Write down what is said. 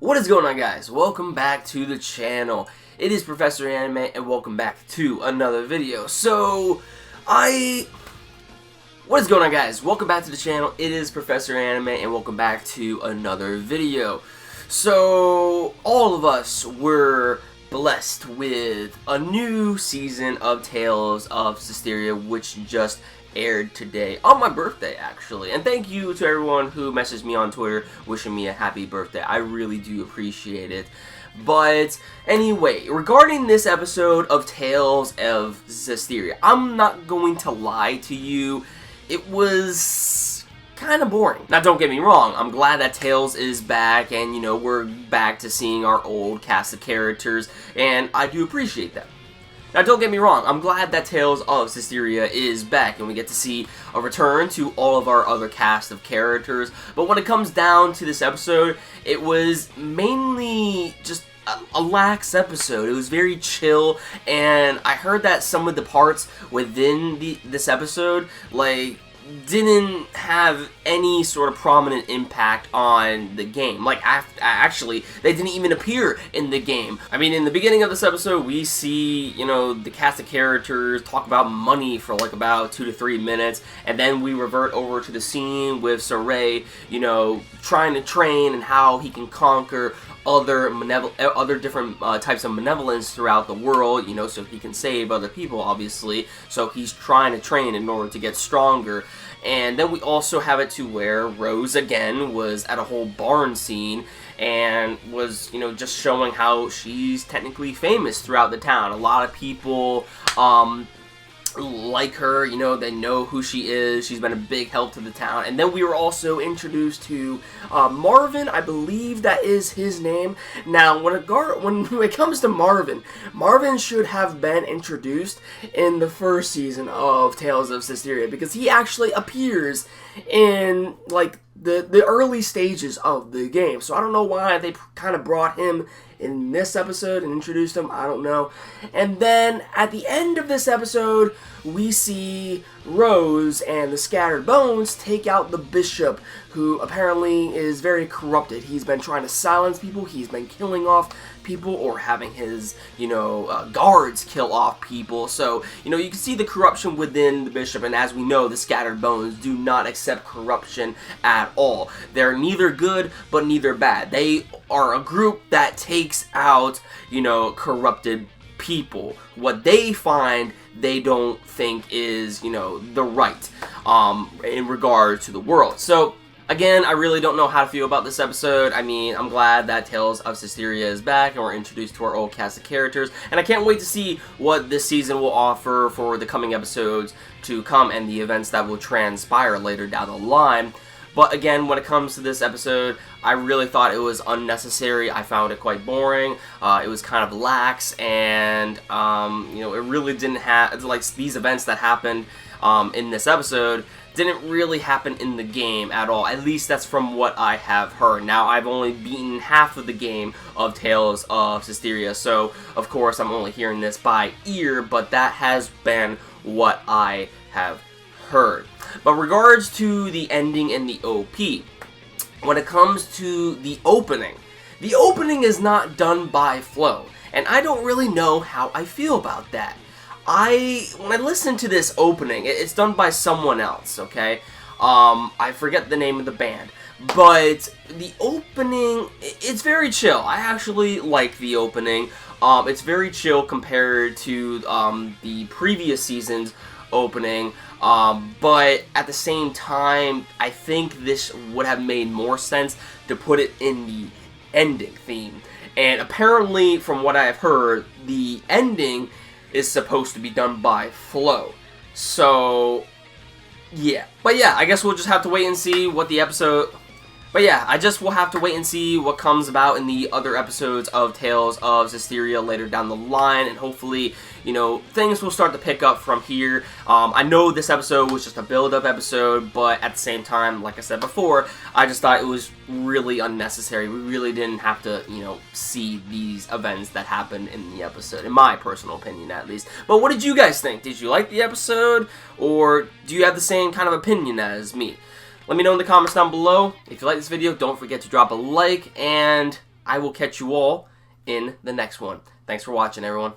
What is going on, guys? Welcome back to the channel. It is Professor Anime and welcome back to another video. What is going on, guys? Welcome back to the channel. It is Professor Anime and welcome back to another video. So all of us were blessed with a new season of Tales of Zestiria, which just aired today on my birthday, actually. And thank you to everyone who messaged me on Twitter wishing me a happy birthday. I really do appreciate it. But anyway, regarding this episode of Tales of Zestiria, I'm not going to lie to you, it was kind of boring. Now, don't get me wrong, I'm glad that Tales is back and, you know, we're back to seeing our old cast of characters, and I do appreciate that. Now, don't get me wrong, I'm glad that Tales of Zestiria is back and we get to see a return to all of our other cast of characters, but when it comes down to this episode, it was mainly just a lax episode. It was very chill, and I heard that some of the parts within this episode, like, didn't have any sort of prominent impact on the game. Like, actually, they didn't even appear in the game. I mean, in the beginning of this episode, we see, you know, the cast of characters talk about money for like about 2 to 3 minutes, and then we revert over to the scene with Saray, you know, trying to train and how he can conquer other different types of malevolence throughout the world, you know, so he can save other people, obviously. So he's trying to train in order to get stronger. And then we also have it to where Rose, again, was at a whole barn scene and was, you know, just showing how she's technically famous throughout the town. A lot of people, like her, you know, they know who she is. She's been a big help to the town. And then we were also introduced to Marvin, I believe that is his name. Now, when it comes to Marvin, Marvin should have been introduced in the first season of Tales of Zestiria, because he actually appears in, like, the early stages of the game. So I don't know why they kind of brought him in this episode and introduced him. I don't know. And then at the end of this episode, we see Rose and the Scattered Bones take out the bishop, who apparently is very corrupted. He's been trying to silence people. He's been killing off people or having his, you know, guards kill off people. So, you know, you can see the corruption within the bishop, and as we know, the Scattered Bones do not accept corruption at all. They're neither good, but neither bad. They are a group that takes out, you know, corrupted people. What they find they don't think is, you know, the right in regard to the world. So again, I really don't know how to feel about this episode. I mean, I'm glad that Tales of Zestiria is back and we're introduced to our old cast of characters, and I can't wait to see what this season will offer for the coming episodes to come and the events that will transpire later down the line. But again, when it comes to this episode, I really thought it was unnecessary. I found it quite boring. It was kind of lax, and you know, it really didn't have, like, these events that happened in this episode didn't really happen in the game at all. At least that's from what I have heard. Now, I've only beaten half of the game of Tales of Zestiria, so of course I'm only hearing this by ear, but that has been what I have heard. But regards to the ending and the OP, when it comes to the opening is not done by Flo, and I don't really know how I feel about that. When I listen to this opening, it's done by someone else, okay? I forget the name of the band, but the opening, it's very chill. I actually like the opening. It's very chill compared to the previous season's opening, but at the same time, I think this would have made more sense to put it in the ending theme. And apparently, from what I have heard, the ending is supposed to be done by Flo. So, yeah. But yeah, I guess we'll just have to wait and see what the episode... But yeah, I just will have to wait and see what comes about in the other episodes of Tales of Zestiria later down the line, and hopefully, you know, things will start to pick up from here. I know this episode was just a build-up episode, but at the same time, like I said before, I just thought it was really unnecessary. We really didn't have to, you know, see these events that happened in the episode, in my personal opinion at least. But what did you guys think? Did you like the episode, or do you have the same kind of opinion as me? Let me know in the comments down below. If you like this video, don't forget to drop a like, and I will catch you all in the next one. Thanks for watching, everyone.